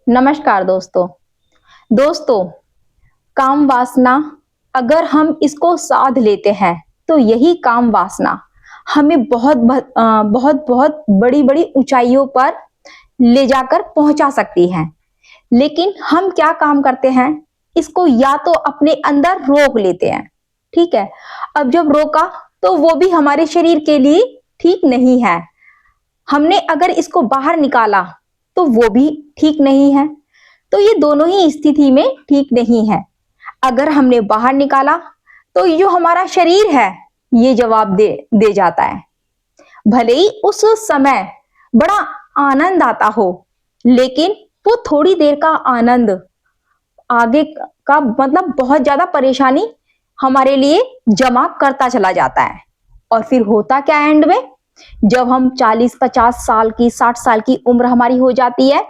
नमस्कार दोस्तों। दोस्तों, काम वासना अगर हम इसको साध लेते हैं तो यही काम वासना हमें बहुत बड़ी-बड़ी ऊंचाइयों पर ले जाकर पहुंचा सकती है। लेकिन हम क्या काम करते हैं, इसको या तो अपने अंदर रोक लेते हैं, ठीक है? अब जब रोका तो वो भी हमारे शरीर के लिए ठीक नहीं है। हमने अगर इसको बाहर निकाला तो वो भी ठीक नहीं है। तो ये दोनों ही स्थिति में ठीक नहीं है। अगर हमने बाहर निकाला तो ये जो हमारा शरीर है ये जवाब दे दे जाता है। भले ही उस समय बड़ा आनंद आता हो, लेकिन वो थोड़ी देर का आनंद आगे का मतलब बहुत ज्यादा परेशानी हमारे लिए जमा करता चला जाता है। और फिर होता क्या एंड में, जब हम 40-50 साल की 60 साल की उम्र हमारी हो जाती है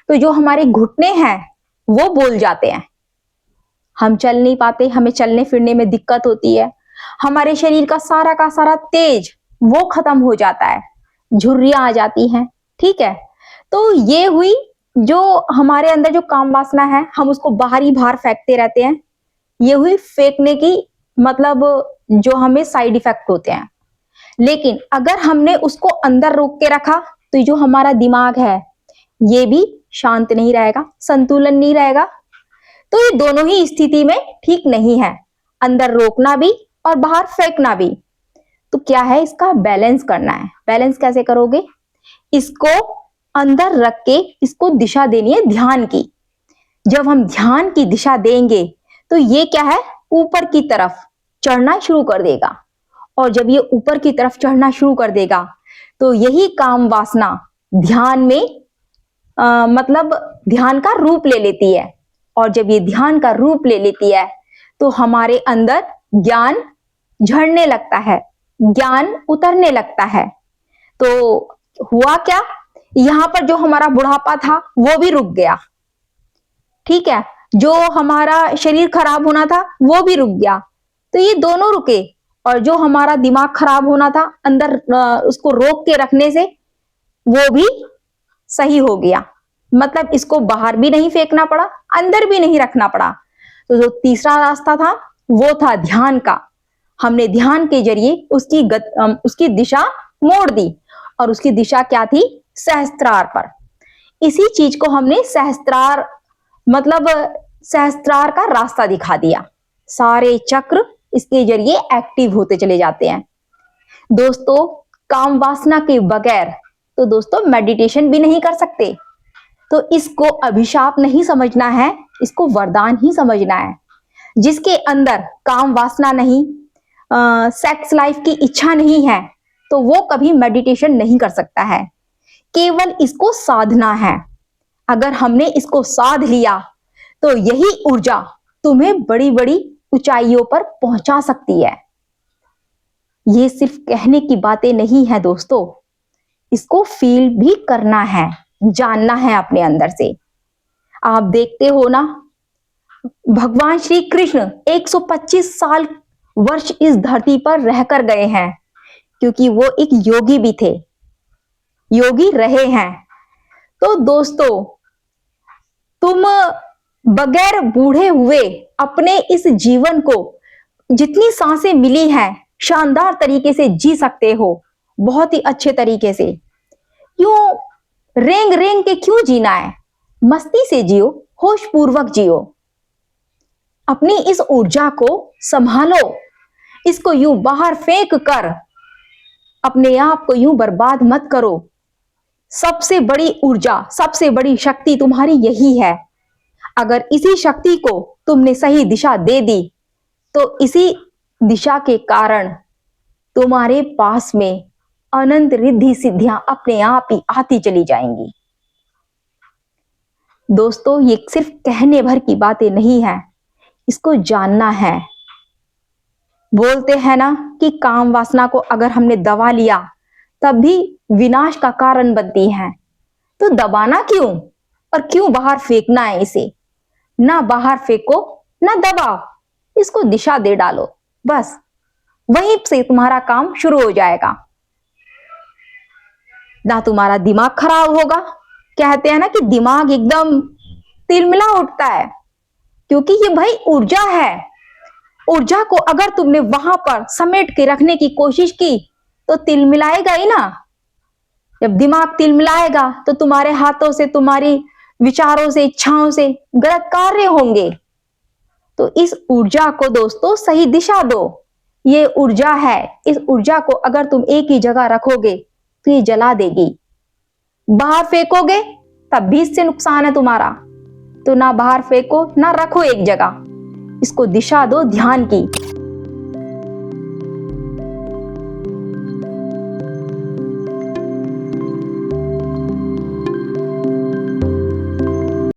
तो जो हमारे घुटने हैं वो बोल जाते हैं। हम चल नहीं पाते, हमें चलने फिरने में दिक्कत होती है। हमारे शरीर का सारा तेज वो खत्म हो जाता है, झुर्रियां आ जाती हैं, ठीक है? तो ये हुई जो हमारे अंदर जो काम वासना है, हम उसको बाहर ही बाहर फेंकते रहते हैं। ये हुई फेंकने की मतलब जो हमें साइड इफेक्ट होते हैं। लेकिन अगर हमने उसको अंदर रोक के रखा तो जो हमारा दिमाग है ये भी शांत नहीं रहेगा, संतुलन नहीं रहेगा। तो ये दोनों ही स्थिति में ठीक नहीं है, अंदर रोकना भी और बाहर फेंकना भी। तो क्या है, इसका बैलेंस करना है। बैलेंस कैसे करोगे? इसको अंदर रख के इसको दिशा देनी है ध्यान की। जब हम ध्यान की दिशा देंगे तो ये क्या है, ऊपर की तरफ चढ़ना शुरू कर देगा। और जब ये ऊपर की तरफ चढ़ना शुरू कर देगा तो यही काम वासना ध्यान में मतलब ध्यान का रूप ले लेती है। और जब ये ध्यान का रूप ले लेती है तो हमारे अंदर ज्ञान झड़ने लगता है, ज्ञान उतरने लगता है। तो हुआ क्या, यहां पर जो हमारा बुढ़ापा था वो भी रुक गया, ठीक है? जो हमारा शरीर खराब होना था वो भी रुक गया। तो ये दोनों रुके। और जो हमारा दिमाग खराब होना था अंदर उसको रोक के रखने से, वो भी सही हो गया। मतलब इसको बाहर भी नहीं फेंकना पड़ा, अंदर भी नहीं रखना पड़ा। तो जो तीसरा रास्ता था वो था ध्यान का। हमने ध्यान के जरिए उसकी दिशा मोड़ दी। और उसकी दिशा क्या थी? सहस्त्रार पर। इसी चीज को हमने सहस्त्रार मतलब सहस्त्रार का रास्ता दिखा दिया। सारे चक्र इसके जरिए एक्टिव होते चले जाते हैं। दोस्तों, काम वासना के बगैर तो दोस्तों मेडिटेशन भी नहीं कर सकते। तो इसको अभिशाप नहीं समझना है, इसको वरदान ही समझना है। जिसके अंदर काम वासना नहीं, सेक्स लाइफ की इच्छा नहीं है, तो वो कभी मेडिटेशन नहीं कर सकता है। केवल इसको साधना है। अगर हमने इसको साध लिया तो यही ऊर्जा तुम्हें बड़ी बड़ी ऊंचाइयों पर पहुंचा सकती है। ये सिर्फ कहने की बातें नहीं है दोस्तों, इसको फील भी करना है, जानना है अपने अंदर से। आप देखते हो ना, भगवान श्री कृष्ण 125 साल वर्ष इस धरती पर रहकर गए हैं, क्योंकि वो एक योगी भी थे, योगी रहे हैं। तो दोस्तों, तुम बगैर बूढ़े हुए अपने इस जीवन को जितनी सांसें मिली हैं शानदार तरीके से जी सकते हो, बहुत ही अच्छे तरीके से। यूं रेंग रेंग के क्यों जीना है? मस्ती से जियो, होश पूर्वक जियो। अपनी इस ऊर्जा को संभालो, इसको यूं बाहर फेंक कर अपने आप को यूं बर्बाद मत करो। सबसे बड़ी ऊर्जा, सबसे बड़ी शक्ति तुम्हारी यही है। अगर इसी शक्ति को तुमने सही दिशा दे दी तो इसी दिशा के कारण तुम्हारे पास में अनंत रिद्धि सिद्धियां अपने आप ही आती चली जाएंगी। दोस्तों, ये सिर्फ कहने भर की बातें नहीं है, इसको जानना है। बोलते हैं ना कि काम वासना को अगर हमने दबा लिया तब भी विनाश का कारण बनती है। तो दबाना क्यों और क्यों बाहर फेंकना है इसे? ना बाहर फेंको ना दबाओ, इसको दिशा दे डालो, बस वहीं से तुम्हारा काम शुरू हो जाएगा। ना तुम्हारा दिमाग खराब होगा। कहते हैं ना कि दिमाग एकदम तिलमिला उठता है, क्योंकि ये भाई ऊर्जा है। ऊर्जा को अगर तुमने वहां पर समेट के रखने की कोशिश की तो तिलमिलाएगा ही ना। जब दिमाग तिलमिलाएगा तो तुम्हारे हाथों से, तुम्हारी विचारों से, इच्छाओं से गलत कार्य होंगे। तो इस ऊर्जा को दोस्तों सही दिशा दो। ये ऊर्जा है, इस ऊर्जा को अगर तुम एक ही जगह रखोगे तो ये जला देगी। बाहर फेंकोगे तब भी इससे नुकसान है तुम्हारा। तो ना बाहर फेंको, ना रखो एक जगह, इसको दिशा दो ध्यान की।